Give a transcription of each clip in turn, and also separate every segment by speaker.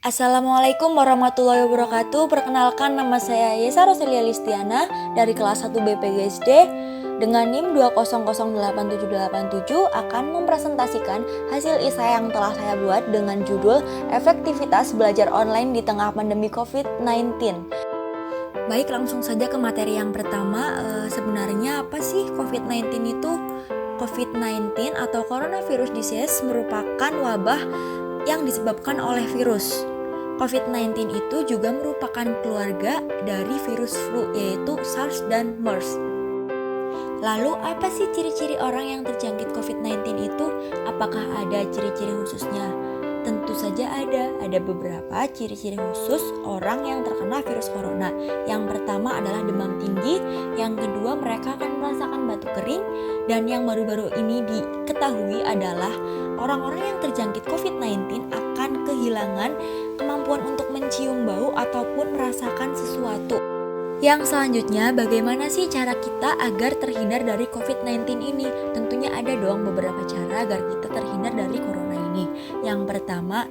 Speaker 1: Assalamualaikum warahmatullahi wabarakatuh. Perkenalkan, nama saya Yesa Roselia Listiana dari kelas 1 BPGSD dengan NIM 2008787 akan mempresentasikan hasil isai yang telah saya buat dengan judul Efektivitas Belajar Online di Tengah Pandemi COVID-19. Baik, langsung saja ke materi yang pertama. Sebenarnya apa sih COVID-19 itu? COVID-19 atau Coronavirus Disease merupakan wabah yang disebabkan oleh virus. COVID-19 itu juga merupakan keluarga dari virus flu, yaitu SARS dan MERS. Lalu apa sih ciri-ciri orang yang terjangkit COVID-19 itu? Apakah ada ciri-ciri khususnya? Tentu saja ada beberapa ciri-ciri khusus orang yang terkena virus corona. Yang pertama adalah demam tinggi, yang kedua mereka akan merasakan batuk kering, dan yang baru-baru ini diketahui adalah orang-orang yang terjangkit COVID-19 akan kehilangan kemampuan untuk mencium bau ataupun merasakan sesuatu. Yang selanjutnya, bagaimana sih cara kita agar terhindar dari COVID-19 ini? Tentunya ada dong beberapa cara agar kita terhindar dari corona ini. Yang pertama,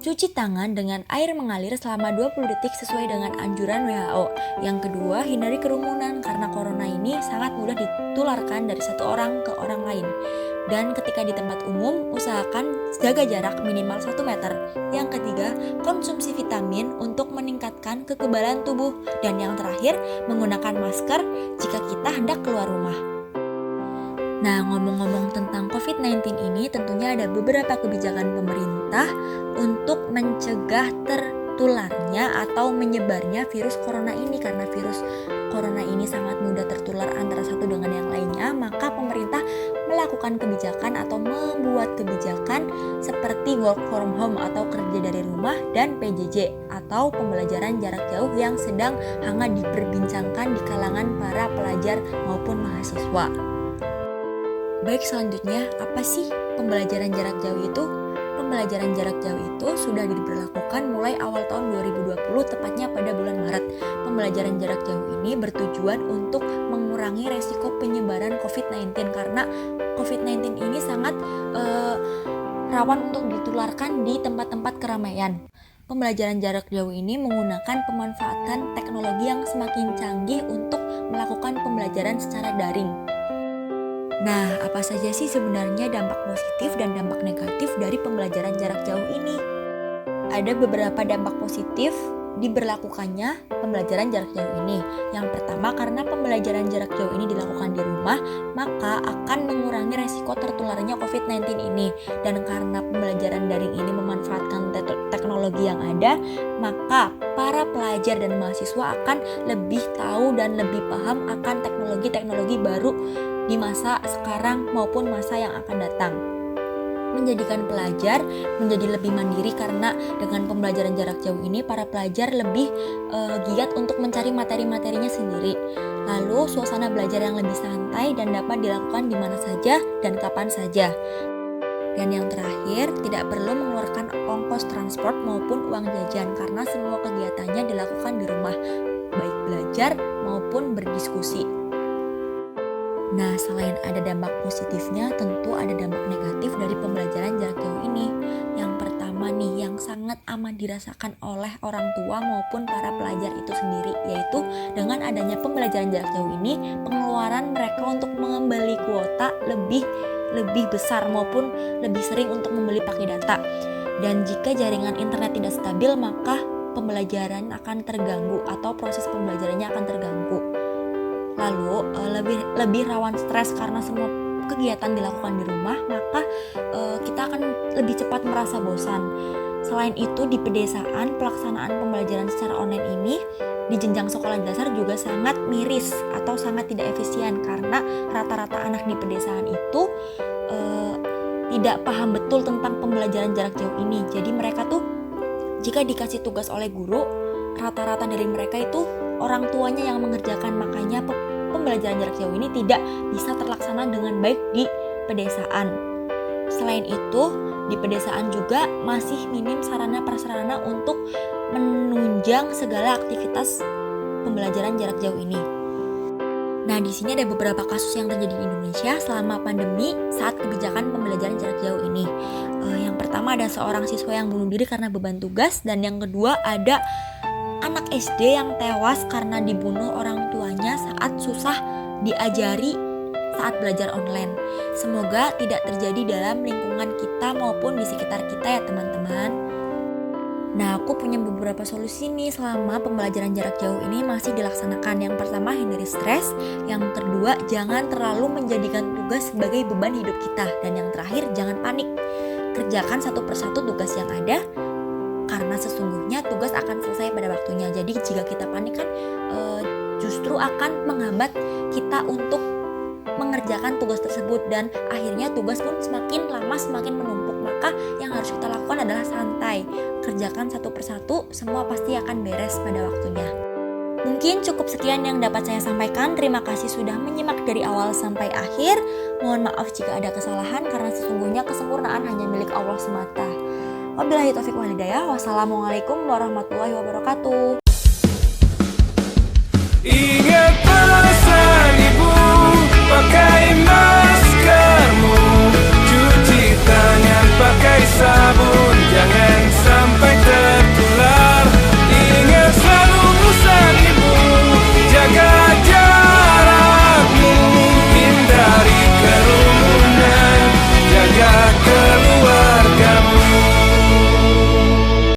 Speaker 1: cuci tangan dengan air mengalir selama 20 detik sesuai dengan anjuran WHO. Yang kedua, hindari kerumunan karena corona ini sangat mudah ditularkan dari satu orang ke orang lain. Dan ketika di tempat umum, usahakan jaga jarak minimal 1 meter. Yang ketiga, konsumsi vitamin untuk meningkatkan kekebalan tubuh. Dan yang terakhir, menggunakan masker jika kita hendak keluar rumah. Nah, ngomong-ngomong tentang COVID-19 ini, tentunya ada beberapa kebijakan pemerintah untuk mencegah tertularnya atau menyebarnya virus corona ini. Karena virus corona ini sangat mudah tertular antara satu dengan yang lainnya, maka pemerintah melakukan kebijakan atau membuat kebijakan seperti work from home atau kerja dari rumah dan PJJ atau pembelajaran jarak jauh yang sedang hangat diperbincangkan di kalangan para pelajar maupun mahasiswa. Baik, selanjutnya apa sih pembelajaran jarak jauh itu? Pembelajaran jarak jauh itu sudah diberlakukan mulai awal tahun 2020, tepatnya pada bulan Maret. Pembelajaran jarak jauh ini bertujuan untuk mengurangi resiko penyebaran COVID-19 karena COVID-19 ini sangat rawan untuk ditularkan di tempat-tempat keramaian. Pembelajaran jarak jauh ini menggunakan pemanfaatan teknologi yang semakin canggih untuk melakukan pembelajaran secara daring. Nah, apa saja sih sebenarnya dampak positif dan dampak negatif dari pembelajaran jarak jauh ini? Ada beberapa dampak positif diberlakukannya pembelajaran jarak jauh ini. Yang pertama, karena pembelajaran jarak jauh ini dilakukan di rumah, maka akan mengurangi resiko tertularnya COVID-19 ini. Dan karena pembelajaran daring ini memanfaatkan teknologi yang ada, maka para pelajar dan mahasiswa akan lebih tahu dan lebih paham akan teknologi-teknologi baru di masa sekarang maupun masa yang akan datang. Menjadikan pelajar menjadi lebih mandiri karena dengan pembelajaran jarak jauh ini para pelajar lebih giat untuk mencari materi-materinya sendiri. Lalu suasana belajar yang lebih santai dan dapat dilakukan di mana saja dan kapan saja. Dan yang terakhir, tidak perlu mengeluarkan ongkos transport maupun uang jajan karena semua kegiatannya dilakukan di rumah, baik belajar maupun berdiskusi. Nah, selain ada dampak positifnya, tentu ada dampak negatif dari pembelajaran jarak jauh ini. Yang pertama nih, yang sangat amat dirasakan oleh orang tua maupun para pelajar itu sendiri, yaitu dengan adanya pembelajaran jarak jauh ini, pengeluaran mereka untuk membeli kuota lebih besar maupun lebih sering untuk membeli pakai data. Dan jika jaringan internet tidak stabil, maka pembelajaran akan terganggu atau proses pembelajarannya akan terganggu. Lalu lebih rawan stres karena semua kegiatan dilakukan di rumah, maka kita akan lebih cepat merasa bosan. Selain itu, di pedesaan pelaksanaan pembelajaran secara online ini di jenjang sekolah dasar juga sangat miris atau sangat tidak efisien karena rata-rata anak di pedesaan itu tidak paham betul tentang pembelajaran jarak jauh ini. Jadi mereka tuh jika dikasih tugas oleh guru, rata-rata dari mereka itu orang tuanya yang mengerjakan, makanya pembelajaran jarak jauh ini tidak bisa terlaksana dengan baik di pedesaan. Selain itu, di pedesaan juga masih minim sarana-prasarana untuk menunjang segala aktivitas pembelajaran jarak jauh ini. Nah, di sini ada beberapa kasus yang terjadi di Indonesia selama pandemi saat kebijakan pembelajaran jarak jauh ini. Yang pertama ada seorang siswa yang bunuh diri karena beban tugas, dan yang kedua ada anak SD yang tewas karena dibunuh orang tuanya saat susah diajari saat belajar online. Semoga tidak terjadi dalam lingkungan kita maupun di sekitar kita ya teman-teman. Nah, aku punya beberapa solusi nih selama pembelajaran jarak jauh ini masih dilaksanakan. Yang pertama, hindari stres. Yang kedua, jangan terlalu menjadikan tugas sebagai beban hidup kita. Dan yang terakhir, jangan panik. Kerjakan satu persatu tugas yang ada, karena sesungguhnya tugas akan selesai pada waktunya. Jadi jika kita panik kan justru akan menghambat kita untuk mengerjakan tugas tersebut, dan akhirnya tugas pun semakin lama semakin menumpuk. Maka yang harus kita lakukan adalah santai, kerjakan satu persatu, semua pasti akan beres pada waktunya. Mungkin cukup sekian yang dapat saya sampaikan. Terima kasih sudah menyimak dari awal sampai akhir. Mohon maaf jika ada kesalahan, karena sesungguhnya kesempurnaan hanya milik Allah semata. Wabillahi taufiq wal hidayah. Wassalamualaikum warahmatullahi wabarakatuh.